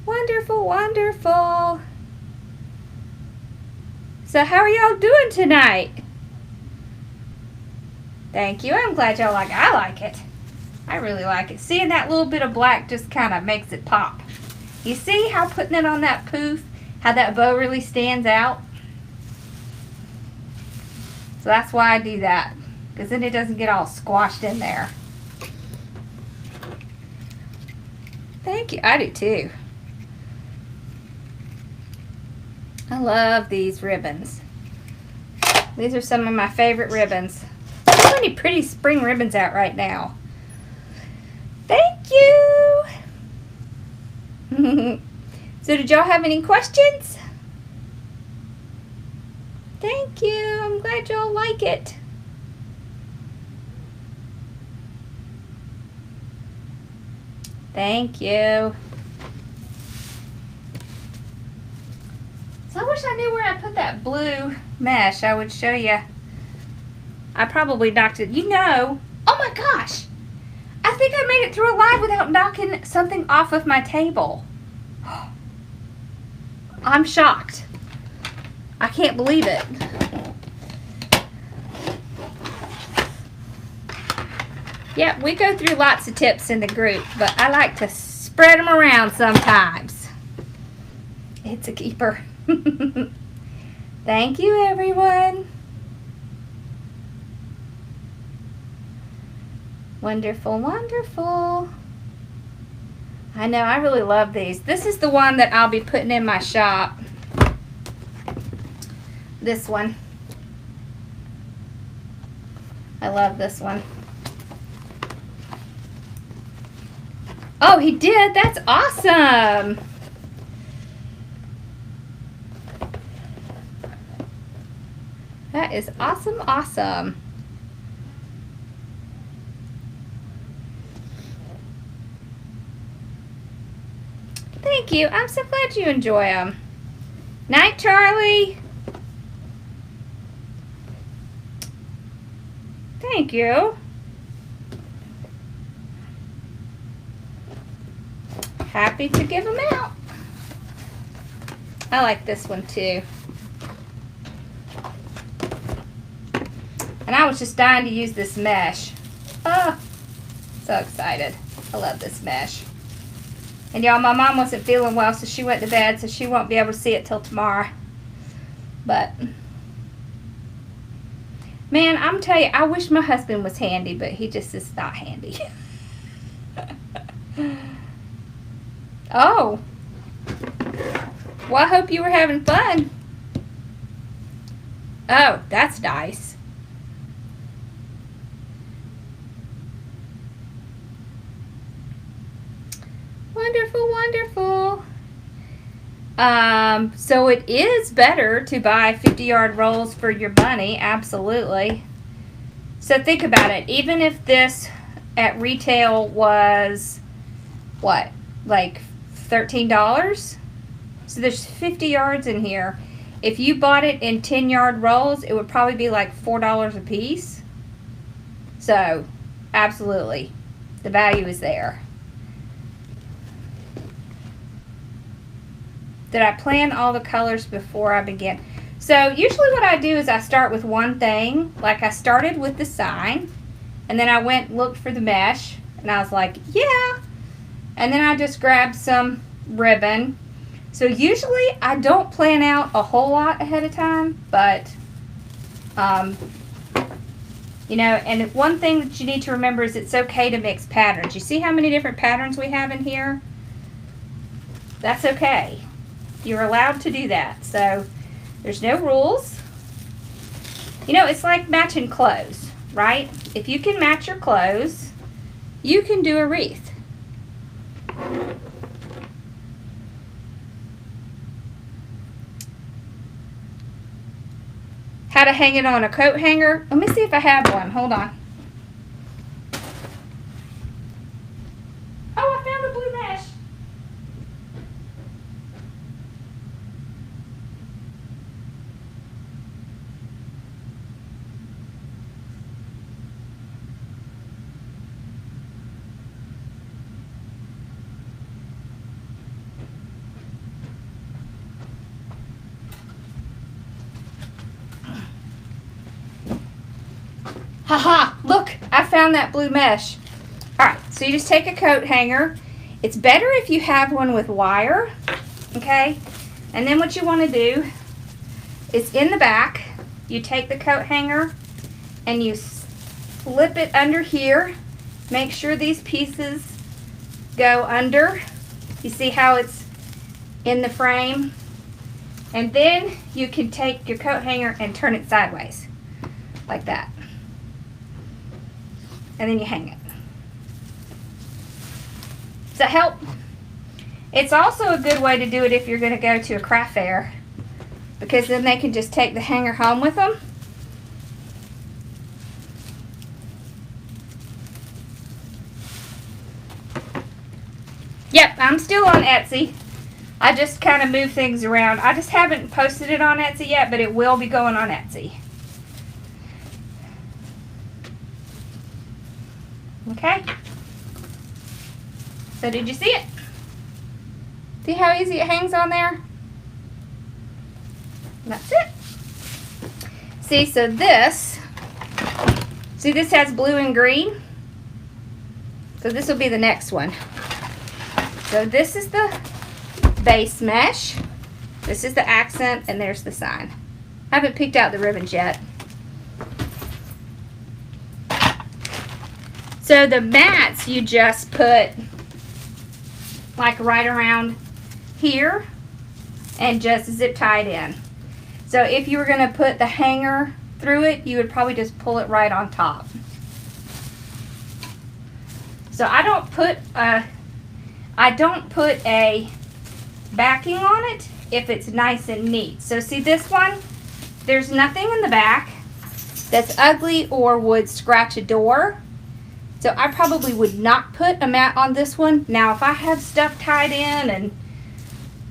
Speaker 1: Wonderful, wonderful. So how are y'all doing tonight? Thank you. I'm glad y'all like it. I like it. I really like it. Seeing that little bit of black just kind of makes it pop. You see how putting it on that poof, how that bow really stands out? So that's why I do that, because then it doesn't get all squashed in there. Thank you. I do too. I love these ribbons. These are some of my favorite ribbons. So many pretty spring ribbons out right now. Thank you. So did y'all have any questions? Thank you. I'm glad y'all like it. Thank you. So I wish I knew where I put that blue mesh. I would show you. I probably knocked it. You know. Oh my gosh. I think I made it through a live without knocking something off of my table. I'm shocked. I can't believe it. Yeah, we go through lots of tips in the group, but I like to spread them around sometimes. It's a keeper. Thank you, everyone. Wonderful, wonderful. I know, I really love these. This is the one that I'll be putting in my shop. This one. I love this one. Oh, he did? That's awesome. That is awesome, awesome. Thank you. I'm so glad you enjoy them. Night, Charlie. Thank you. Happy to give them out. I like this one too. And I was just dying to use this mesh. Oh, so excited. I love this mesh. And y'all, my mom wasn't feeling well, so she went to bed, so she won't be able to see it till tomorrow. But, man, I'm telling you, I wish my husband was handy, but he just is not handy. Oh. Well, I hope you were having fun. Oh, that's nice. Wonderful, wonderful. So it is better to buy 50-yard rolls for your money, absolutely. So think about it. Even if this at retail was, what, like $13? So there's 50 yards in here. If you bought it in 10-yard rolls, it would probably be like $4 a piece. So, absolutely, the value is there. Did I plan all the colors before I begin? So usually what I do is I start with one thing. Like I started with the sign, and then I went and looked for the mesh, and I was like, yeah. And then I just grabbed some ribbon. So usually I don't plan out a whole lot ahead of time, but you know, and one thing that you need to remember is it's okay to mix patterns. You see how many different patterns we have in here? That's okay. You're allowed to do that. So there's no rules. You know, it's like matching clothes, right? If you can match your clothes, you can do a wreath. How to hang it on a coat hanger. Let me see if I have one. Hold on. Oh, I found the blue mesh. Haha, look, I found that blue mesh. Alright, so you just take a coat hanger. It's better if you have one with wire, okay? And then what you want to do is in the back, you take the coat hanger and you slip it under here. Make sure these pieces go under. You see how it's in the frame? And then you can take your coat hanger and turn it sideways, like that. And then you hang it. Does that help? It's also a good way to do it if you're going to go to a craft fair, because then they can just take the hanger home with them. Yep, I'm still on Etsy. I just kind of move things around. I just haven't posted it on Etsy yet, but it will be going on Etsy. Okay, so did you see it? See how easy it hangs on there? That's it. See, so this, see this has blue and green? So this will be the next one. So this is the base mesh, this is the accent, and there's the sign. I haven't picked out the ribbons yet. So the mats you just put like right around here and just zip tie it in. So if you were going to put the hanger through it, you would probably just pull it right on top. So I don't put a backing on it if it's nice and neat. So see this one, there's nothing in the back that's ugly or would scratch a door. So I probably would not put a mat on this one. Now if I have stuff tied in and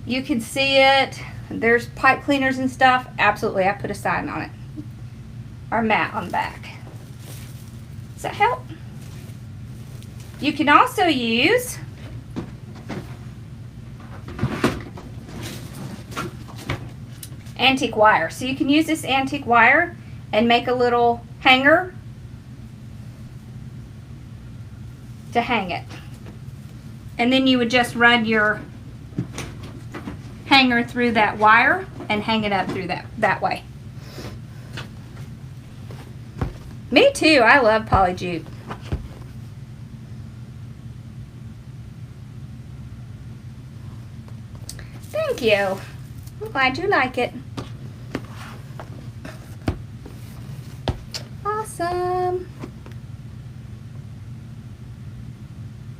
Speaker 1: you can see it, there's pipe cleaners and stuff, absolutely I put a sign on it. Or mat on the back. Does that help? You can also use antique wire. So you can use this antique wire and make a little hanger to hang it. And then you would just run your hanger through that wire and hang it up through that way. Me too, I love poly jute. Thank you. I'm glad you like it. Awesome.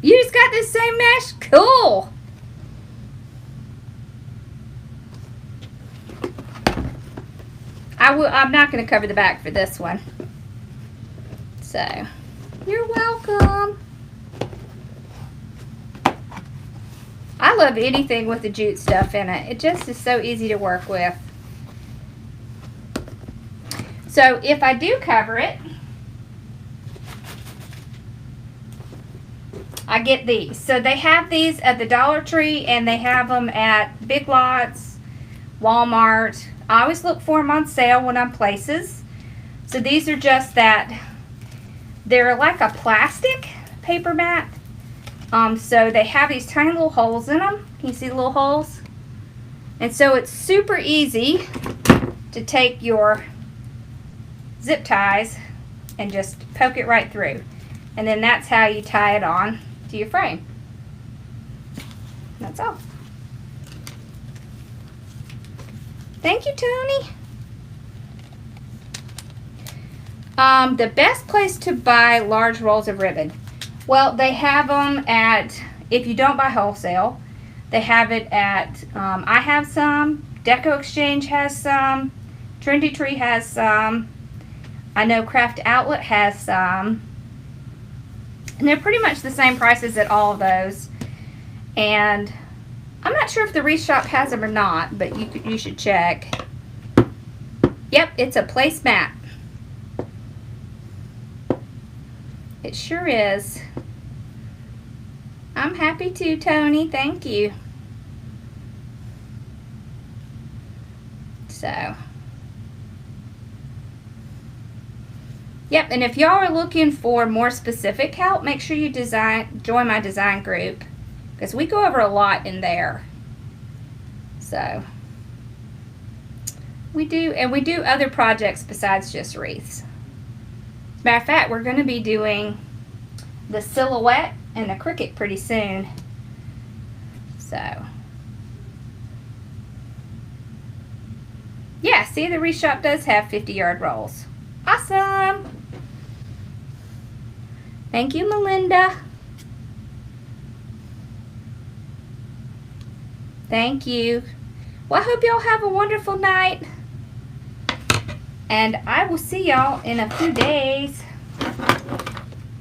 Speaker 1: You just got this same mesh? Cool. I'm not going to cover the back for this one. So, you're welcome. I love anything with the jute stuff in it. It just is so easy to work with. So if I do cover it, I get these. So they have these at the Dollar Tree and they have them at Big Lots, Walmart. I always look for them on sale when I'm places. So these are just that, they're like a plastic paper mat. So they have these tiny little holes in them. Can you see the little holes? And so it's super easy to take your zip ties and just poke it right through. And then that's how you tie it on to your frame. That's all. Thank you, Tony. The best place to buy large rolls of ribbon. Well, they have them at, if you don't buy wholesale, they have it at, I have some, Deco Exchange has some, Trinity Tree has some, I know Craft Outlet has some, and they're pretty much the same prices at all of those. And I'm not sure if the Wreath shop has them or not, but you should check. Yep, it's a placemat. It sure is. I'm happy too, Tony. Thank you. So, yep, and if y'all are looking for more specific help, make sure you join my design group, because we go over a lot in there. So, we do other projects besides just wreaths. As a matter of fact, we're going to be doing the silhouette and the cricket pretty soon. So, yeah, see, the Wreath shop does have 50-yard rolls. Awesome! Thank you, Melinda. Thank you. Well, I hope y'all have a wonderful night. And I will see y'all in a few days.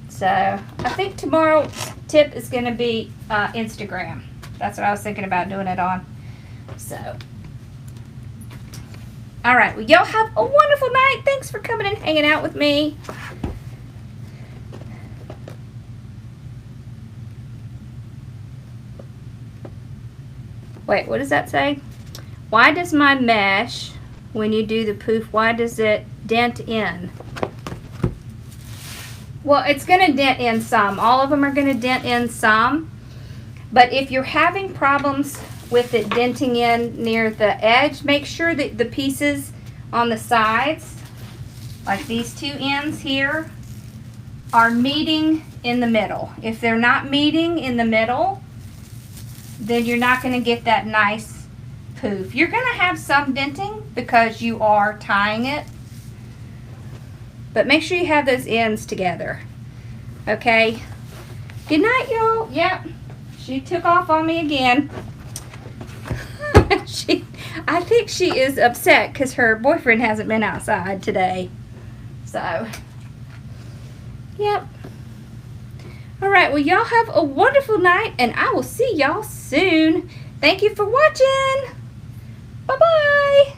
Speaker 1: So, I think tomorrow's tip is going to be Instagram. That's what I was thinking about doing it on. So, alright, well, y'all have a wonderful night. Thanks for coming and hanging out with me. Wait, what does that say? Why does my mesh, when you do the poof, why does it dent in? Well, it's going to dent in some. All of them are going to dent in some. But if you're having problems with it denting in near the edge, make sure that the pieces on the sides, like these two ends here, are meeting in the middle. If they're not meeting in the middle, then you're not going to get that nice poof. You're going to have some denting because you are tying it. But make sure you have those ends together. Okay? Good night, y'all. Yep. She took off on me again. I think she is upset because her boyfriend hasn't been outside today. So, yep. Alright, well, y'all have a wonderful night, and I will see y'all soon. Thank you for watching. Bye-bye.